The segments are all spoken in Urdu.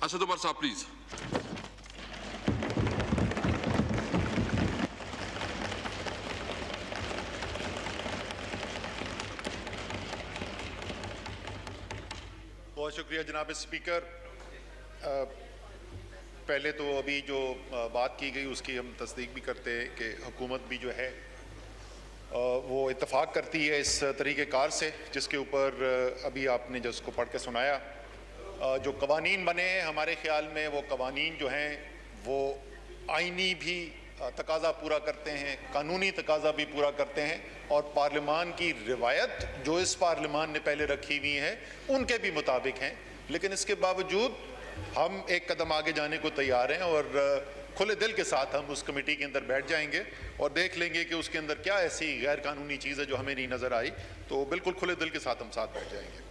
اسد عمر صاحب پلیز. بہت شکریہ جناب اسپیکر. پہلے تو ابھی جو بات کی گئی اس کی ہم تصدیق بھی کرتے ہیں کہ حکومت بھی جو ہے وہ اتفاق کرتی ہے اس طریقہ کار سے جس کے اوپر ابھی آپ نے جس کو پڑھ کے سنایا. جو قوانین بنے ہیں ہمارے خیال میں وہ قوانین جو ہیں وہ آئینی بھی تقاضا پورا کرتے ہیں, قانونی تقاضا بھی پورا کرتے ہیں, اور پارلیمان کی روایت جو اس پارلیمان نے پہلے رکھی ہوئی ہیں ان کے بھی مطابق ہیں. لیکن اس کے باوجود ہم ایک قدم آگے جانے کو تیار ہیں اور کھلے دل کے ساتھ ہم اس کمیٹی کے اندر بیٹھ جائیں گے اور دیکھ لیں گے کہ اس کے اندر کیا ایسی غیر قانونی چیز ہے جو ہمیں نہیں نظر آئی, تو بالکل کھلے دل کے ساتھ ہم ساتھ بیٹھ جائیں گے.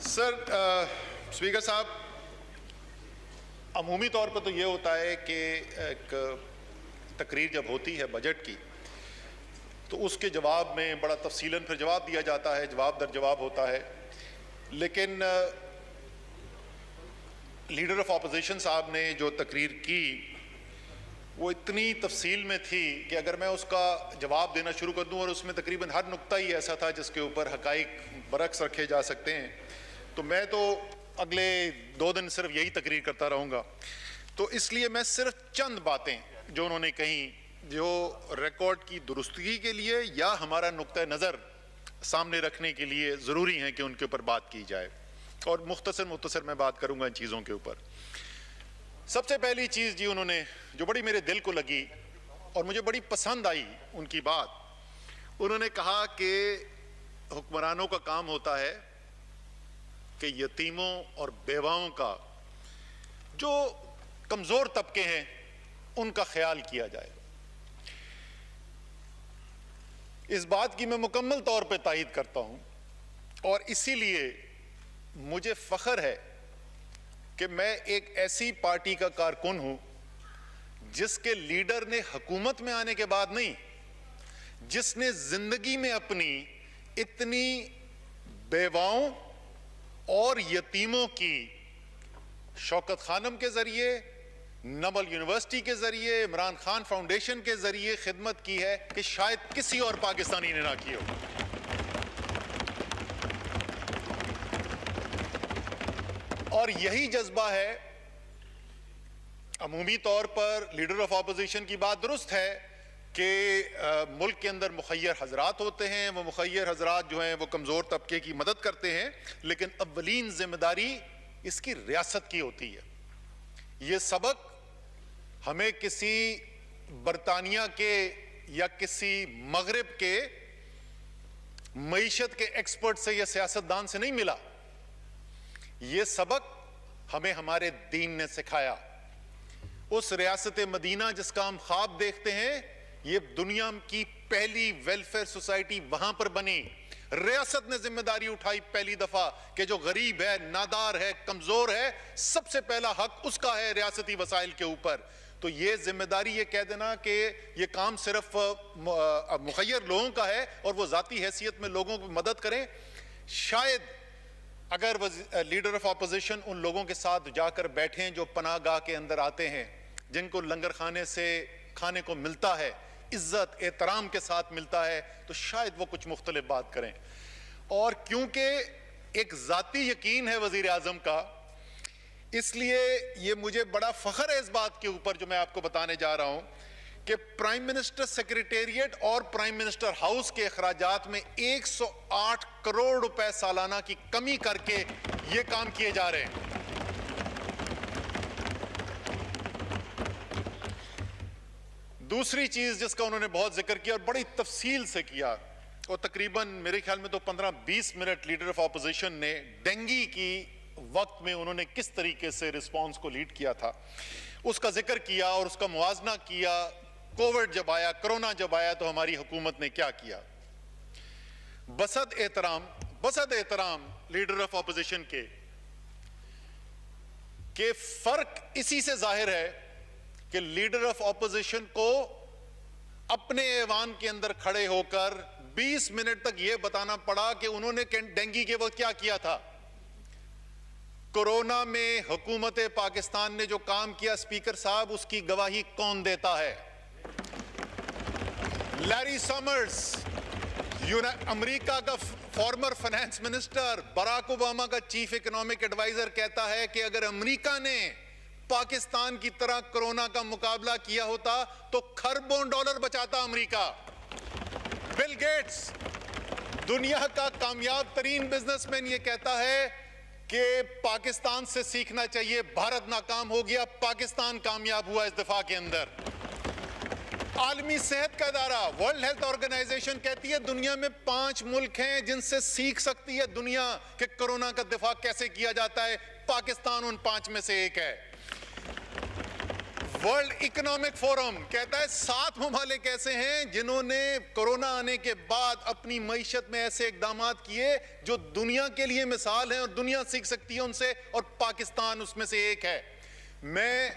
سر اسپیکر صاحب, عمومی طور پر تو یہ ہوتا ہے کہ ایک تقریر جب ہوتی ہے بجٹ کی تو اس کے جواب میں بڑا تفصیلاً پھر جواب دیا جاتا ہے, جواب در جواب ہوتا ہے. لیکن لیڈر آف اپوزیشن صاحب نے جو تقریر کی وہ اتنی تفصیل میں تھی کہ اگر میں اس کا جواب دینا شروع کر دوں, اور اس میں تقریباً ہر نقطہ ہی ایسا تھا جس کے اوپر حقائق برعکس رکھے جا سکتے ہیں, تو میں تو اگلے 2 دن صرف یہی تقریر کرتا رہوں گا. تو اس لیے میں صرف چند باتیں جو انہوں نے کہیں جو ریکارڈ کی درستگی کے لیے یا ہمارا نقطہ نظر سامنے رکھنے کے لیے ضروری ہیں کہ ان کے اوپر بات کی جائے, اور مختصر میں بات کروں گا ان چیزوں کے اوپر. سب سے پہلی چیز جی انہوں نے جو بڑی میرے دل کو لگی اور مجھے بڑی پسند آئی ان کی بات, انہوں نے کہا کہ حکمرانوں کا کام ہوتا ہے کہ یتیموں اور بیواؤں کا جو کمزور طبقے ہیں ان کا خیال کیا جائے. اس بات کی میں مکمل طور پہ تائید کرتا ہوں, اور اسی لیے مجھے فخر ہے کہ میں ایک ایسی پارٹی کا کارکن ہوں جس کے لیڈر نے حکومت میں آنے کے بعد نہیں, جس نے زندگی میں اپنی اتنی بیواؤں اور یتیموں کی شوکت خانم کے ذریعے, نبل یونیورسٹی کے ذریعے, عمران خان فاؤنڈیشن کے ذریعے خدمت کی ہے کہ شاید کسی اور پاکستانی نے نہ کی ہو. اور یہی جذبہ ہے. عمومی طور پر لیڈر آف اپوزیشن کی بات درست ہے کہ ملک کے اندر مخیر حضرات ہوتے ہیں, وہ مخیر حضرات جو ہیں وہ کمزور طبقے کی مدد کرتے ہیں, لیکن اولین ذمہ داری اس کی ریاست کی ہوتی ہے. یہ سبق ہمیں کسی برطانیہ کے یا کسی مغرب کے معیشت کے ایکسپرٹ سے یا سیاستدان سے نہیں ملا, یہ سبق ہمیں ہمارے دین نے سکھایا. اس ریاست مدینہ جس کا ہم خواب دیکھتے ہیں, یہ دنیا کی پہلی ویلفیئر سوسائٹی وہاں پر بنی. ریاست نے ذمہ داری اٹھائی پہلی دفعہ کہ جو غریب ہے, نادار ہے, کمزور ہے, سب سے پہلا حق اس کا ہے ریاستی وسائل کے اوپر. تو یہ ذمہ داری یہ کہہ دینا کہ یہ کام صرف مخیر لوگوں کا ہے اور وہ ذاتی حیثیت میں لوگوں کو مدد کریں, شاید اگر لیڈر آف اپوزیشن ان لوگوں کے ساتھ جا کر بیٹھیں جو پناہ گاہ کے اندر آتے ہیں, جن کو لنگر خانے سے کھانے کو ملتا ہے, عزت احترام کے ساتھ ملتا ہے, تو شاید وہ کچھ مختلف بات کریں. اور کیونکہ ایک ذاتی یقین ہے وزیر اعظم کا, اس لیے یہ مجھے بڑا فخر ہے اس بات کے اوپر جو میں آپ کو بتانے جا رہا ہوں کہ پرائم منسٹر سیکریٹریٹ اور پرائم منسٹر ہاؤس کے اخراجات میں 108 کروڑ روپے سالانہ کی کمی کر کے یہ کام کیے جا رہے ہیں. دوسری چیز جس کا انہوں نے بہت ذکر کیا اور بڑی تفصیل سے کیا, اور تقریباً میرے خیال میں تو 15-20 منٹ لیڈر آف اپوزیشن نے ڈینگی کی وقت میں انہوں نے کس طریقے سے رسپانس کو لیڈ کیا تھا اس کا ذکر کیا اور اس کا موازنہ کیا. کووڈ جب آیا, کرونا جب آیا, تو ہماری حکومت نے کیا کیا. بسد احترام لیڈر آف اپوزیشن کے کہ فرق اسی سے ظاہر ہے کہ لیڈر آف اپوزیشن کو اپنے ایوان کے اندر کھڑے ہو کر 20 منٹ تک یہ بتانا پڑا کہ انہوں نے ڈینگی کے وقت کیا کیا تھا. کورونا میں حکومت پاکستان نے جو کام کیا اسپیکر صاحب، اس کی گواہی کون دیتا ہے؟ لیری سمرز، امریکہ کا former finance minister, Barack Obama کا چیف اکنامک ایڈوائزر کہتا ہے کہ اگر امریکہ نے پاکستان کی طرح کورونا کا مقابلہ کیا ہوتا تو کھربوں ڈالر بچاتا امریکہ۔ بل گیٹس، دنیا کا کامیاب ترین بزنس مین، یہ کہتا ہے کہ پاکستان سے سیکھنا چاہیے، بھارت ناکام ہو گیا، پاکستان کامیاب ہوا اس دفاع کے اندر۔ عالمی صحت کا ادارہ ورلڈ ہیلتھ آرگنائزیشن کہتی ہے دنیا میں 5 ملک ہیں جن سے سیکھ سکتی ہے دنیا کہ کورونا کا دفاع کیسے کیا جاتا ہے، پاکستان ان 5 میں سے ایک ہے۔ ورلڈ اکنامک فورم کہتا ہے 7 ممالک ایسے ہیں جنہوں نے کورونا آنے کے بعد اپنی معیشت میں ایسے اقدامات کیے جو دنیا کے لیے مثال ہیں اور دنیا سیکھ سکتی ہے ان سے، اور پاکستان اس میں سے ایک ہے۔ میں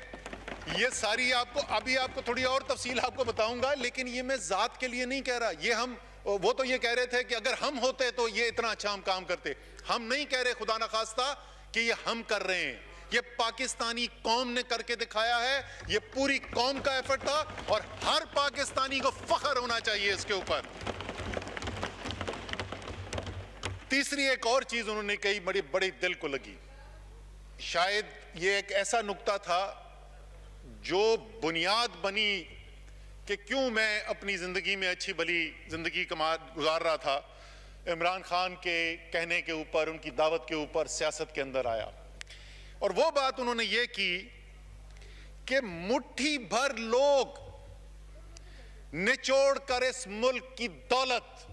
یہ ساری ابھی آپ کو تھوڑی اور تفصیل آپ کو بتاؤں گا، لیکن یہ میں ذات کے لیے نہیں کہہ رہا۔ وہ تو یہ کہہ رہے تھے کہ اگر ہم ہوتے تو یہ اتنا اچھا ہم کام کرتے۔ ہم نہیں کہہ رہے خدا نخواستہ کہ یہ ہم کر رہے ہیں، یہ پاکستانی قوم نے کر کے دکھایا ہے، یہ پوری قوم کا ایفرٹ تھا اور ہر پاکستانی کو فخر ہونا چاہیے اس کے اوپر۔ تیسری ایک اور چیز انہوں نے کہی، بڑی دل کو لگی، شاید یہ ایک ایسا نقطہ تھا جو بنیاد بنی کہ کیوں میں اپنی زندگی میں اچھی بھلی زندگی گزار رہا تھا۔ عمران خان کے کہنے کے اوپر، ان کی دعوت کے اوپر سیاست کے اندر آیا، اور وہ بات انہوں نے یہ کی کہ مٹھی بھر لوگ نچوڑ کر اس ملک کی دولت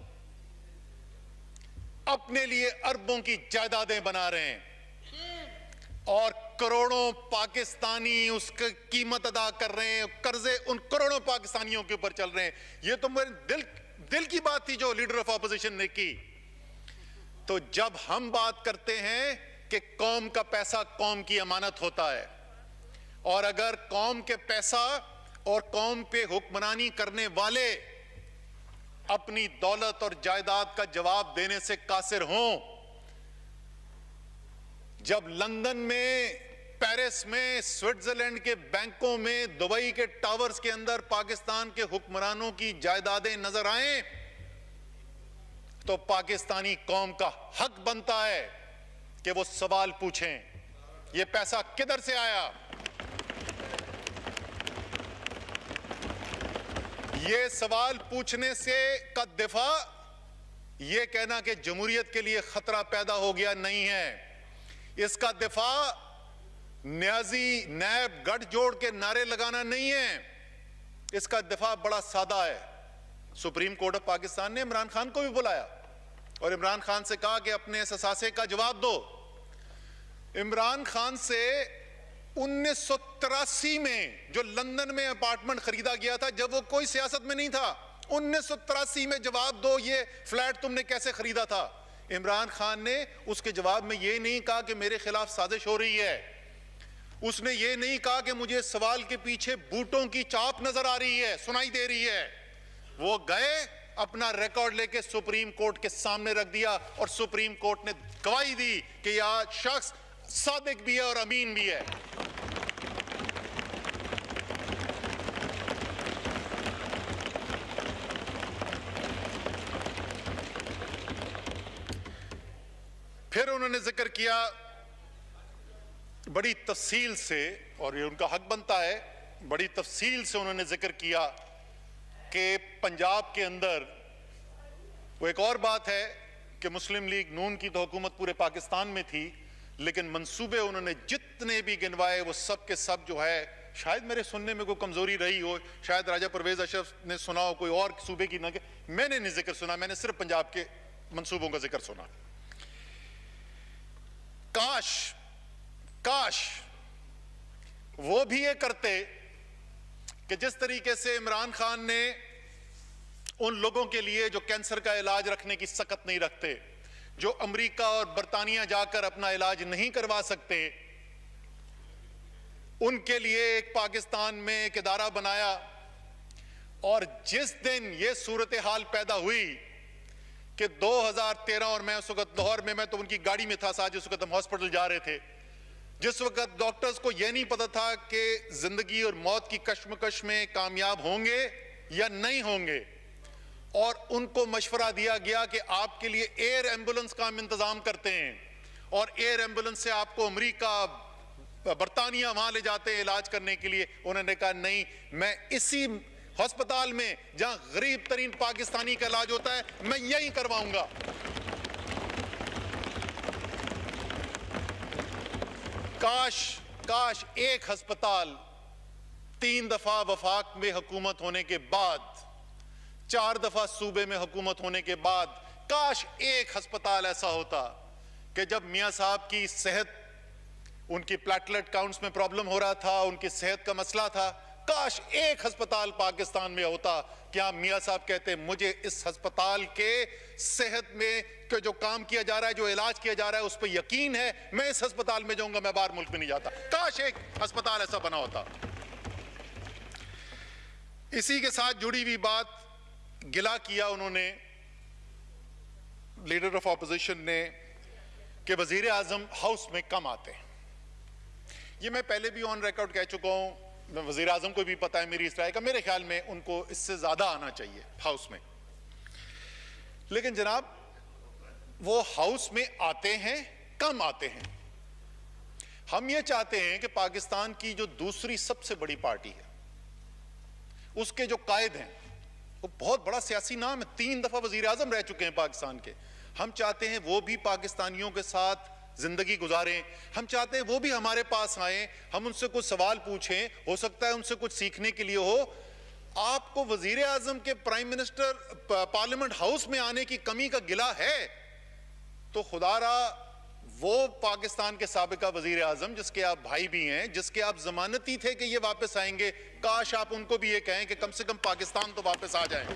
اپنے لیے اربوں کی جائیدادیں بنا رہے ہیں اور کروڑوں پاکستانی اس کی قیمت ادا کر رہے ہیں، قرضے ان کروڑوں پاکستانیوں کے اوپر چل رہے ہیں۔ یہ تو میرے دل کی بات تھی جو لیڈر آف اپوزیشن نے کی۔ تو جب ہم بات کرتے ہیں کہ قوم کا پیسہ قوم کی امانت ہوتا ہے، اور اگر قوم کے پیسہ اور قوم پہ حکمرانی کرنے والے اپنی دولت اور جائیداد کا جواب دینے سے قاصر ہوں، جب لندن میں، پیرس میں، سوئٹزرلینڈ کے بینکوں میں، دبئی کے ٹاورز کے اندر پاکستان کے حکمرانوں کی جائیدادیں نظر آئیں تو پاکستانی قوم کا حق بنتا ہے کہ وہ سوال پوچھیں، یہ پیسہ کدھر سے آیا؟ یہ سوال پوچھنے سے کا دفاع، یہ کہنا کہ جمہوریت کے لیے خطرہ پیدا ہو گیا نہیں ہے۔ اس کا دفاع نیازی نیب گٹھ جوڑ کے نعرے لگانا نہیں ہے، اس کا دفاع بڑا سادہ ہے۔ سپریم کورٹ آف پاکستان نے عمران خان کو بھی بلایا اور عمران خان سے کہا کہ اپنے اس اثاثے کا جواب دو۔ عمران خان سے 1983 میں جو لندن میں اپارٹمنٹ خریدا گیا تھا، جب وہ کوئی سیاست میں نہیں تھا، 1983 میں جواب دو یہ فلیٹ تم نے کیسے خریدا تھا۔ عمران خان نے اس کے جواب میں یہ نہیں کہا کہ میرے خلاف سازش ہو رہی ہے، اس نے یہ نہیں کہا کہ مجھے سوال کے پیچھے بوٹوں کی چاپ نظر آ رہی ہے، سنائی دے رہی ہے۔ وہ گئے اپنا ریکارڈ لے کے سپریم کورٹ کے سامنے رکھ دیا اور سپریم کورٹ نے گواہی دی کہ یہ شخص صادق بھی ہے اور امین بھی ہے۔ پھر انہوں نے ذکر کیا بڑی تفصیل سے، اور یہ ان کا حق بنتا ہے، بڑی تفصیل سے انہوں نے ذکر کیا کہ پنجاب کے اندر وہ ایک اور بات ہے کہ مسلم لیگ نون کی تو حکومت پورے پاکستان میں تھی، لیکن منصوبے انہوں نے جتنے بھی گنوائے وہ سب کے سب جو ہے، شاید میرے سننے میں کوئی کمزوری رہی ہو، شاید راجہ پرویز اشرف نے سنا ہو کوئی اور صوبے کی، نہ کہ میں نے نہیں ذکر سنا، میں نے صرف پنجاب کے منصوبوں کا ذکر سنا۔ کاش وہ بھی یہ کرتے کہ جس طریقے سے عمران خان نے ان لوگوں کے لیے جو کینسر کا علاج رکھنے کی سکت نہیں رکھتے، جو امریکہ اور برطانیہ جا کر اپنا علاج نہیں کروا سکتے، ان کے لیے ایک پاکستان میں ایک ادارہ بنایا، اور جس دن یہ صورتحال پیدا ہوئی کہ 2013، اور میں اس وقت لاہور میں تو ان کی گاڑی میں تھا ساتھ، جس وقت ہم ہاسپٹل جا رہے تھے، جس وقت ڈاکٹرز کو یہ نہیں پتا تھا کہ زندگی اور موت کی کشمکش میں کامیاب ہوں گے یا نہیں ہوں گے، اور ان کو مشورہ دیا گیا کہ آپ کے لیے ایئر ایمبولنس کا ہم انتظام کرتے ہیں، اور ایئر ایمبولنس سے آپ کو امریکہ برطانیہ وہاں لے جاتے ہیں علاج کرنے کے لیے، انہوں نے کہا نہیں، میں اسی ہسپتال میں جہاں غریب ترین پاکستانی کا علاج ہوتا ہے میں یہی کرواؤں گا۔ کاش ایک ہسپتال 3 دفعہ وفاق میں حکومت ہونے کے بعد، 4 دفعہ صوبے میں حکومت ہونے کے بعد، کاش ایک ہسپتال ایسا ہوتا کہ جب میاں صاحب کی صحت، ان کی پلیٹلیٹ کاؤنٹس میں پرابلم ہو رہا تھا، ان کی صحت کا مسئلہ تھا، کاش ایک ہسپتال پاکستان میں ہوتا کہ آپ میاں صاحب کہتے ہیں مجھے اس ہسپتال کے صحت میں جو کام کیا جا رہا ہے، جو علاج کیا جا رہا ہے اس پہ یقین ہے، میں اس ہسپتال میں جاؤں گا، میں باہر ملک میں نہیں جاتا۔ کاش ایک ہسپتال ایسا بنا ہوتا۔ اسی کے ساتھ جڑی ہوئی بات، گلہ کیا انہوں نے، لیڈر آف اپوزیشن نے، کہ وزیر اعظم ہاؤس میں کم آتے ہیں۔ یہ میں پہلے بھی آن ریکارڈ کہہ چکا ہوں، وزیر اعظم کو بھی پتہ ہے میری اس رائے کا، میرے خیال میں ان کو اس سے زیادہ آنا چاہیے ہاؤس میں، لیکن جناب وہ ہاؤس میں آتے ہیں، کم آتے ہیں۔ ہم یہ چاہتے ہیں کہ پاکستان کی جو دوسری سب سے بڑی پارٹی ہے، اس کے جو قائد ہیں، وہ بہت بڑا سیاسی نام ہے، 3 دفعہ وزیر اعظم رہ چکے ہیں پاکستان کے، ہم چاہتے ہیں وہ بھی پاکستانیوں کے ساتھ زندگی گزاریں، ہم چاہتے ہیں وہ بھی ہمارے پاس آئیں، ہم ان سے کچھ سوال پوچھیں، ہو سکتا ہے ان سے کچھ سیکھنے کے لیے ہو۔ آپ کو وزیر اعظم کے پرائم منسٹر پارلیمنٹ ہاؤس میں آنے کی کمی کا گلہ ہے تو خدا را وہ پاکستان کے سابقہ وزیر اعظم جس کے آپ بھائی بھی ہیں، جس کے آپ ضمانتی تھے کہ یہ واپس آئیں گے، کاش آپ ان کو بھی یہ کہیں کہ کم سے کم پاکستان تو واپس آ جائیں۔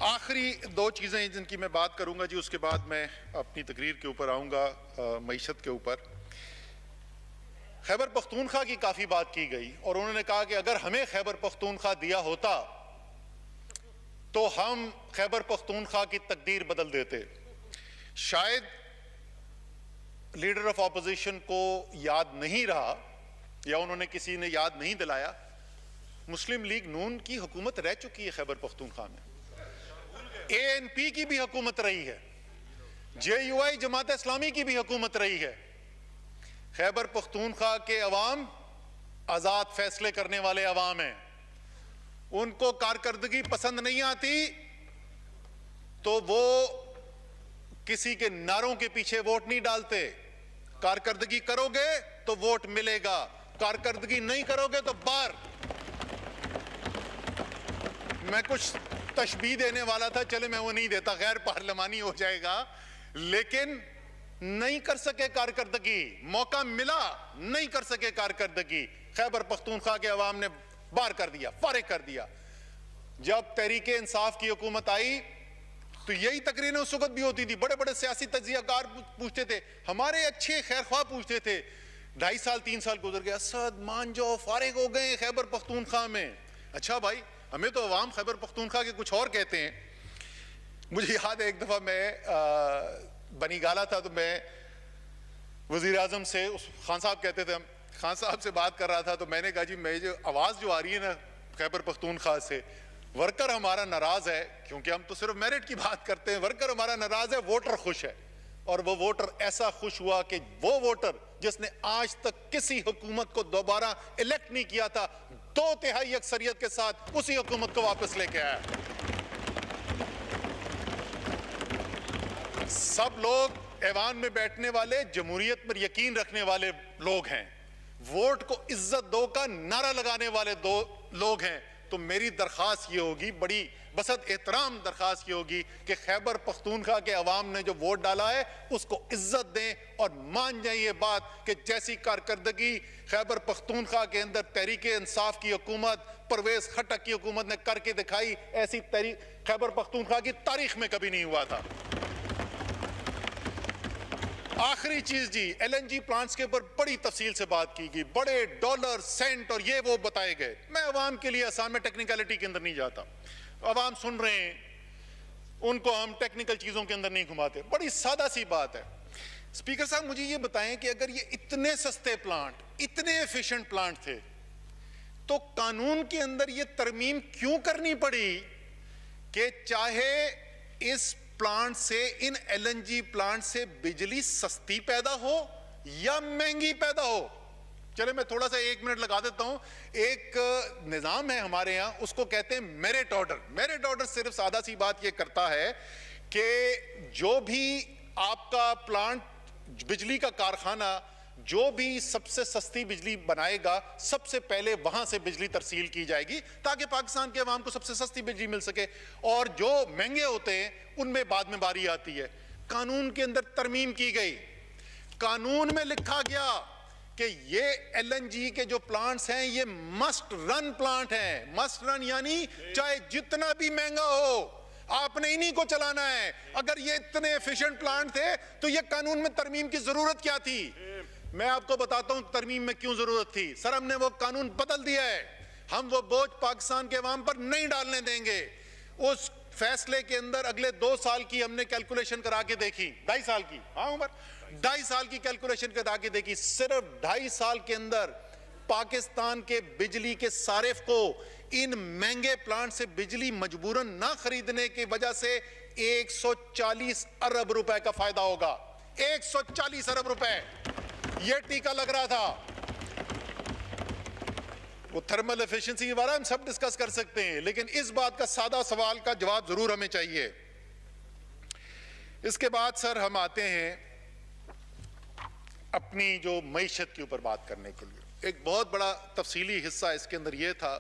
آخری 2 چیزیں جن کی میں بات کروں گا جی، اس کے بعد میں اپنی تقریر کے اوپر آؤں گا، معیشت کے اوپر۔ خیبر پختونخوا کی کافی بات کی گئی اور انہوں نے کہا کہ اگر ہمیں خیبر پختونخوا دیا ہوتا تو ہم خیبر پختونخوا کی تقدیر بدل دیتے۔ شاید لیڈر آف اپوزیشن کو یاد نہیں رہا یا انہوں نے کسی نے یاد نہیں دلایا، مسلم لیگ نون کی حکومت رہ چکی ہے خیبر پختونخوا میں، ANP کی بھی حکومت رہی ہے، JUI جماعت اسلامی کی بھی حکومت رہی ہے۔ خیبر پختونخوا کے عوام آزاد فیصلے کرنے والے عوام ہیں، ان کو کارکردگی پسند نہیں آتی تو وہ کسی کے نعروں کے پیچھے ووٹ نہیں ڈالتے، کارکردگی کرو گے تو ووٹ ملے گا، کارکردگی نہیں کرو گے تو باہر۔ میں کچھ تشبیہ دینے والا تھا، چلے میں وہ نہیں دیتا، غیر پارلیمانی ہو جائے گا، لیکن نہیں کر سکے کارکردگی، موقع ملا نہیں کر سکے کارکردگی، خیبر پختونخوا کے عوام نے باہر کر دیا، فارغ کر دیا۔ جب تحریک انصاف کی حکومت آئی تو یہی تقریریں اس وقت بھی ہوتی تھی، بڑے بڑے سیاسی تجزیہ کار پوچھتے تھے، ہمارے اچھے خیر خواہ پوچھتے تھے، 2.5 سال 3 سال گزر گیا، اسد مان جاؤ فارغ ہو گئے خیبر پختونخوا میں۔ اچھا بھائی، ہمیں تو عوام خیبر پختونخوا کے کچھ اور کہتے ہیں۔ مجھے یاد ہے ایک دفعہ میں بنی گالا تھا تو میں وزیر اعظم سے، خان صاحب کہتے تھے، خان صاحب سے بات کر رہا تھا تو میں نے کہا جی میں جو آواز جو آ رہی ہے نا خیبر پختونخوا سے، ورکر ہمارا ناراض ہے، کیونکہ ہم تو صرف میرٹ کی بات کرتے ہیں، ورکر ہمارا ناراض ہے، ووٹر خوش ہے۔ اور وہ ووٹر ایسا خوش ہوا کہ وہ ووٹر جس نے آج تک کسی حکومت کو دوبارہ الیکٹ نہیں کیا تھا، 2/3 اکثریت کے ساتھ اسی حکومت کو واپس لے کے آیا۔ سب لوگ ایوان میں بیٹھنے والے جمہوریت پر یقین رکھنے والے لوگ ہیں، ووٹ کو عزت دو کا نعرہ لگانے والے لوگ ہیں۔ تو میری درخواست یہ ہوگی، بڑی بسط احترام درخواست یہ ہوگی کہ خیبر پختونخوا کے عوام نے جو ووٹ ڈالا ہے اس کو عزت دیں اور مان جائیں یہ بات کہ جیسی کارکردگی خیبر پختونخوا کے اندر تحریک انصاف کی حکومت، پرویز خٹک کی حکومت نے کر کے دکھائی، ایسی خیبر پختونخوا کی تاریخ میں کبھی نہیں ہوا تھا۔ آخری چیز جی، LNG پلانٹس کے اوپر بڑی تفصیل سے بات کی گئی، بڑے ڈالر سینٹ اور یہ وہ بتائے گئے۔ میں عوام کے لیے آسان میں ٹیکنیکلٹی کے اندر نہیں جاتا، عوام سن رہے ہیں۔ ان کو ہم ٹیکنیکل چیزوں کے اندر نہیں گھماتے. بڑی سادہ سی بات ہے. اسپیکر صاحب مجھے یہ بتائیں کہ اگر یہ اتنے سستے پلانٹ, اتنے ایفیشنٹ پلانٹ تھے, تو قانون کے اندر یہ ترمیم کیوں کرنی پڑی کہ چاہے اس پلانٹ سے, ان ایل این جی پلانٹ سے بجلی سستی پیدا ہو یا مہنگی پیدا ہو؟ چلے میں تھوڑا سا 1 منٹ لگا دیتا ہوں. ایک نظام ہے ہمارے یہاں, اس کو کہتے ہیں میرٹ آرڈر. میرٹ آرڈر صرف سادہ سی بات یہ کرتا ہے کہ جو بھی آپ کا پلانٹ, بجلی کا کارخانہ جو بھی سب سے سستی بجلی بنائے گا, سب سے پہلے وہاں سے بجلی ترسیل کی جائے گی تاکہ پاکستان کے عوام کو سب سے سستی بجلی مل سکے, اور جو مہنگے ہوتے ہیں ان میں بعد میں باری آتی ہے. قانون کے اندر ترمیم کی گئی, قانون میں لکھا گیا کہ یہ ایل این جی کے جو پلانٹس ہیں یہ مسٹ رن پلانٹ ہیں. مسٹ رن یعنی چاہے جتنا بھی مہنگا ہو آپ نے انہی کو چلانا ہے. اگر یہ اتنے ایفیشنٹ پلانٹ تھے تو یہ قانون میں ترمیم کی ضرورت کیا تھی؟ میں آپ کو بتاتا ہوں ترمیم میں کیوں ضرورت تھی. سر ہم نے وہ قانون بدل دیا ہے, ہم وہ بوجھ پاکستان کے عوام پر نہیں ڈالنے دیں گے. اس فیصلے کے اندر اگلے 2 سال کی ہم نے کیلکولیشن کرا کے دیکھی, 2.5 سال کی, ہاں عمر 2.5 سال کی کیلکولیشن کرا کے دیکھی. صرف 2.5 سال کے اندر پاکستان کے بجلی کے صارف کو ان مہنگے پلانٹ سے بجلی مجبوراً نہ خریدنے کی وجہ سے 140 ارب روپے کا فائدہ ہوگا. 140 ارب روپے یہ ٹیکہ لگ رہا تھا. وہ تھرمل ایفیشنسی کے بارے ہم سب ڈسکس کر سکتے ہیں, لیکن اس بات کا سادہ سوال کا جواب ضرور ہمیں چاہیے. اس کے بعد سر ہم آتے ہیں اپنی جو معیشت کے اوپر بات کرنے کے لیے. ایک بہت بڑا تفصیلی حصہ اس کے اندر یہ تھا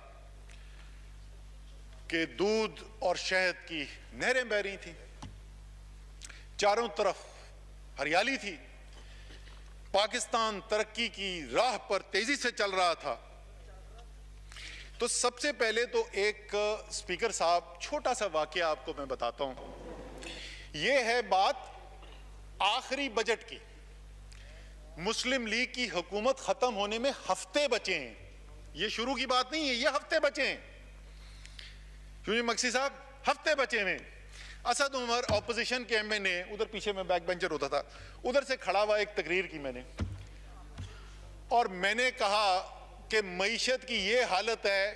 کہ دودھ اور شہد کی نہریں بہہ رہی تھیں, چاروں طرف ہریالی تھی, پاکستان ترقی کی راہ پر تیزی سے چل رہا تھا. تو سب سے پہلے تو ایک اسپیکر صاحب چھوٹا سا واقعہ آپ کو میں بتاتا ہوں. یہ ہے بات آخری بجٹ کی. مسلم لیگ کی حکومت ختم ہونے میں ہفتے بچے ہیں. یہ شروع کی بات نہیں ہے, یہ ہفتے بچے ہیں. کیونکہ مکسی صاحب ہفتے بچے ہیں. اسد عمر اپوزیشن کے ایم این اے, ادھر پیچھے میں بیک بینچر ہوتا تھا, ادھر سے کھڑا ہوا ایک تقریر کی میں نے, اور میں نے کہا کہ معیشت کی یہ حالت ہے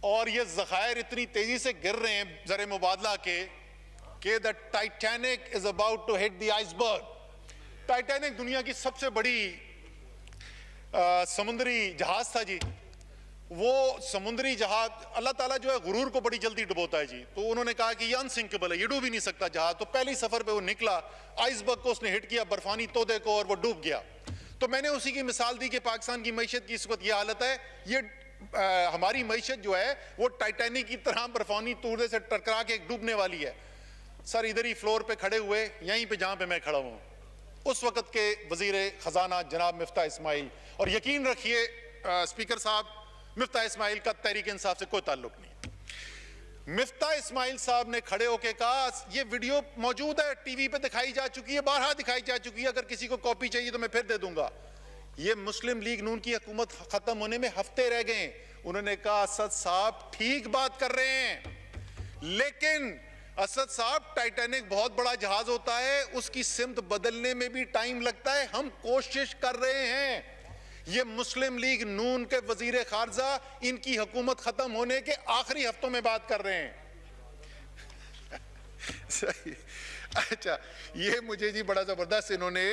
اور یہ ذخائر اتنی تیزی سے گر رہے ہیں زر مبادلہ کے کہ the Titanic is about to hit the iceberg. Titanic دنیا کی سب سے بڑی سمندری جہاز تھا جی. وہ سمندری جہاز, اللہ تعالیٰ جو ہے غرور کو بڑی جلدی ڈبوتا ہے جی. تو انہوں نے کہا کہ یہ انسنکیبل ہے, یہ ڈوب ہی نہیں سکتا جہاز. تو پہلی سفر پہ وہ نکلا, آئس برگ کو اس نے ہٹ کیا, برفانی تودے کو, اور وہ ڈوب گیا. تو میں نے اسی کی مثال دی کہ پاکستان کی معیشت کی اس وقت یہ حالت ہے. یہ ہماری معیشت جو ہے وہ ٹائٹینک کی طرح برفانی تودے سے ٹکرا کے ڈوبنے والی ہے. سر ادھر ہی فلور پہ کھڑے ہوئے, یہیں پہ جہاں پہ میں کھڑا ہوں, اس وقت کے وزیر خزانہ جناب مفتاح اسماعیل, اور یقین رکھیے اسپیکر صاحب مفتاح اسماعیل کا تحریک انصاف سے کوئی تعلق نہیں. مفتاح اسماعیل صاحب نے کھڑے ہو کے کہا, یہ ویڈیو موجود ہے, ٹی وی پہ دکھائی جا چکی ہے, بارہا دکھائی جا چکی ہے, اگر کسی کو کاپی چاہیے تو میں پھر دے دوں گا. یہ مسلم لیگ نون کی حکومت ختم ہونے میں ہفتے رہ گئے. انہوں نے کہا اسد صاحب ٹھیک بات کر رہے ہیں, لیکن اسد صاحب ٹائٹینک بہت بڑا جہاز ہوتا ہے, اس کی سمت بدلنے میں بھی ٹائم لگتا ہے, ہم کوشش کر رہے ہیں. یہ مسلم لیگ نون کے وزیر خارجہ ان کی حکومت ختم ہونے کے آخری ہفتوں میں بات کر رہے ہیں. اچھا, یہ مجھے جی بڑا زبردست انہوں نے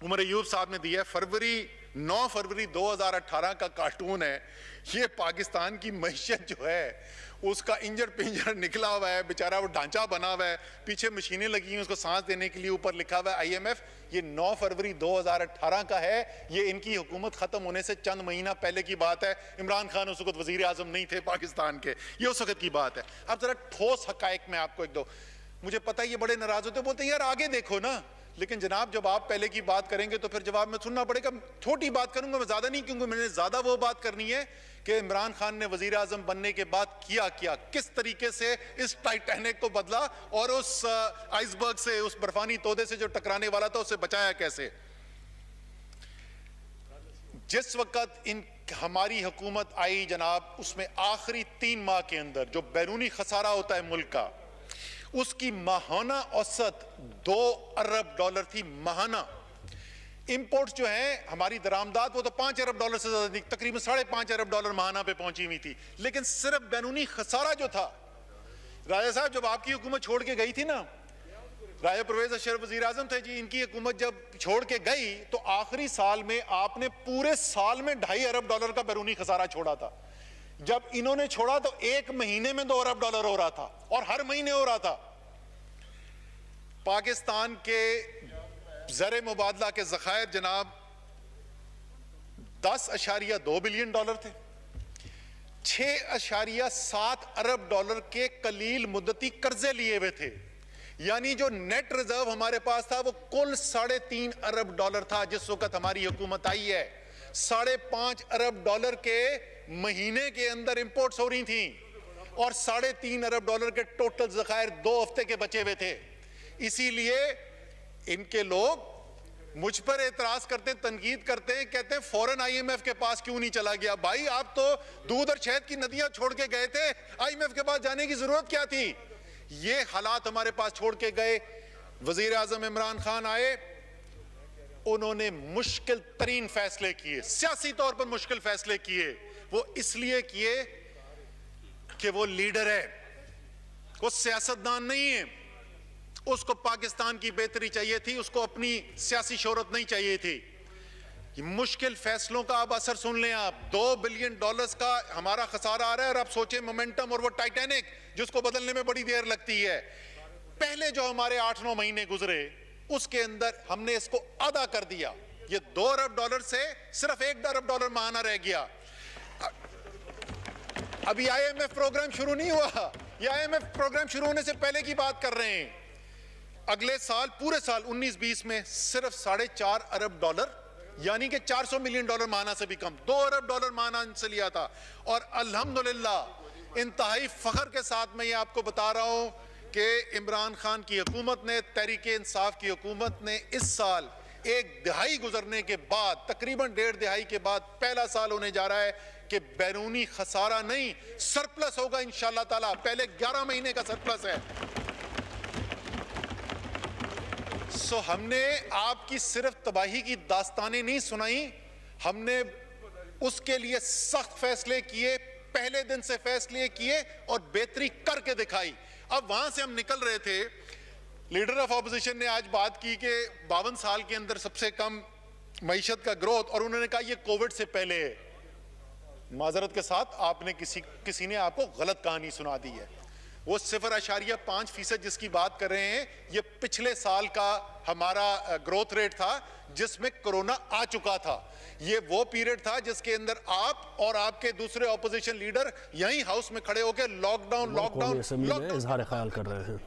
عمر ایوب صاحب نے دیا ہے, 9 فروری 2018 کا کارٹون ہے. یہ پاکستان کی معیشت جو ہے اس کا انجر پنجر نکلا ہوا ہے, بیچارہ وہ ڈھانچہ بنا ہوا ہے, پیچھے مشینیں لگی ہیں اس کو سانس دینے کے لیے, اوپر لکھا ہوا ہے IMF. یہ 9 فروری 2018 کا ہے. یہ ان کی حکومت ختم ہونے سے چند مہینہ پہلے کی بات ہے. عمران خان اس وقت وزیر اعظم نہیں تھے پاکستان کے, یہ اس وقت کی بات ہے. اب ذرا ٹھوس حقائق میں آپ کو ایک دو, مجھے پتہ ہے یہ بڑے ناراض ہوتے, بولتے ہیں یار آگے دیکھو نا, لیکن جناب جب آپ پہلے کی بات کریں گے تو پھر جواب میں سننا پڑے گا. چھوٹی بات کروں گا میں, زیادہ نہیں, کیونکہ میں نے زیادہ وہ بات کرنی ہے کہ عمران خان نے وزیر اعظم بننے کے بعد کیا کس طریقے سے اس ٹائٹینک کو بدلا, اور اس آئس برگ سے, اس برفانی تودے سے جو ٹکرانے والا تھا, اسے بچایا کیسے. جس وقت ان ہماری حکومت آئی جناب، اس میں آخری 3 ماہ کے اندر جو بیرونی خسارہ ہوتا ہے ملک کا، اس کی ماہانہ اوسط $2 ارب تھی ماہانہ۔ امپورٹس جو ہیں ہماری درآمدات وہ تو $5 ارب سے زیادہ تھی، تقریباً $5.5 ارب ماہانہ پہ پہنچی ہوئی تھی، لیکن صرف بیرونی خسارہ جو تھا، راجہ صاحب جب آپ کی حکومت چھوڑ کے گئی تھی نا، راجہ پرویز اشرف وزیر اعظم تھے جی، ان کی حکومت جب چھوڑ کے گئی تو آخری سال میں آپ نے پورے سال میں $2.5 ارب کا بیرونی خسارہ چھوڑا تھا۔ جب انہوں نے چھوڑا تو ایک مہینے میں $2 ارب ہو رہا تھا، اور ہر مہینے ہو رہا تھا۔ پاکستان کے زر مبادلہ کے ذخائر جناب $10.2 بلین تھے، $6.7 ارب کے قلیل مدتی قرضے لیے ہوئے تھے، یعنی جو نیٹ ریزرو ہمارے پاس تھا وہ کل $3.5 ارب تھا جس وقت ہماری حکومت آئی ہے۔ $5.5 ارب کے مہینے کے اندر امپورٹس ہو رہی تھیں، اور $3.5 ارب کے ٹوٹل ذخائر 2 ہفتے کے بچے ہوئے تھے۔ اسی لیے ان کے لوگ مجھ پر اعتراض کرتے ہیں، تنقید کرتے ہیں، کہتے ہیں فوراً IMF کے پاس کیوں نہیں چلا گیا؟ بھائی آپ تو دودھ اور شہد کی ندیاں چھوڑ کے گئے تھے، IMF کے پاس جانے کی ضرورت کیا تھی؟ یہ حالات ہمارے پاس چھوڑ کے گئے۔ وزیر اعظم عمران خان آئے، انہوں نے مشکل ترین فیصلے کیے، سیاسی طور پر مشکل فیصلے کیے۔ وہ اس لیے کیے کہ وہ لیڈر ہے، وہ سیاستدان نہیں ہے، اس کو پاکستان کی بہتری چاہیے تھی، اس کو اپنی سیاسی شہرت نہیں چاہیے تھی۔ مشکل فیصلوں کا اب اثر سن لیں آپ، $2 بلین کا ہمارا خسارہ آ رہا ہے، اور آپ سوچیں مومنٹم اور وہ ٹائٹینک جس کو بدلنے میں بڑی دیر لگتی ہے۔ پہلے جو ہمارے 8-9 مہینے گزرے اس کے اندر ہم نے اس کو آدھا کر دیا، یہ $2 ارب سے صرف $1 ارب ماہانہ رہ گیا۔ ابھی IMF پروگرام شروع نہیں ہوا، یہ IMF پروگرام شروع ہونے سے پہلے کی بات کر رہے ہیں۔ اگلے سال پورے سال 19-20 میں صرف $4.5 ارب، یعنی کہ $400 ملین ماہانہ سے بھی کم، $2 ارب ماہانہ ان سے لیا تھا۔ اور الحمدللہ انتہائی فخر کے ساتھ میں یہ آپ کو بتا رہا ہوں کہ عمران خان کی حکومت نے، تحریک انصاف کی حکومت نے اس سال 1 دہائی گزرنے کے بعد، تقریباً 1.5 دہائی کے بعد پہلا سال ہونے جا رہا ہے کہ بیرونی خسارہ نہیں، سرپلس ہوگا انشاءاللہ تعالیٰ۔ پہلے 11 مہینے کا سرپلس ہے۔ ہم نے آپ کی صرف تباہی کی داستانیں نہیں سنائیں، ہم نے اس کے لیے سخت فیصلے کیے، پہلے دن سے فیصلے کیے اور بہتری کر کے دکھائی۔ اب وہاں سے ہم نکل رہے تھے، لیڈر آف اپوزیشن نے آج بات کی کہ 52 سال کے اندر سب سے کم معیشت کا گروتھ، اور انہوں نے کہا یہ کووڈ سے پہلے ہے۔ معذرت کے ساتھ آپ نے کسی نے آپ کو غلط کہانی سنا دی ہے۔ وہ 0.5% جس کی بات کر رہے ہیں، یہ پچھلے سال کا ہمارا گروتھ ریٹ تھا جس میں کرونا آ چکا تھا۔ یہ وہ پیریڈ تھا جس کے اندر آپ اور آپ کے دوسرے اپوزیشن لیڈر یہیں ہاؤس میں کھڑے ہو کے لاک ڈاؤن اظہار خیال کر رہے ہیں۔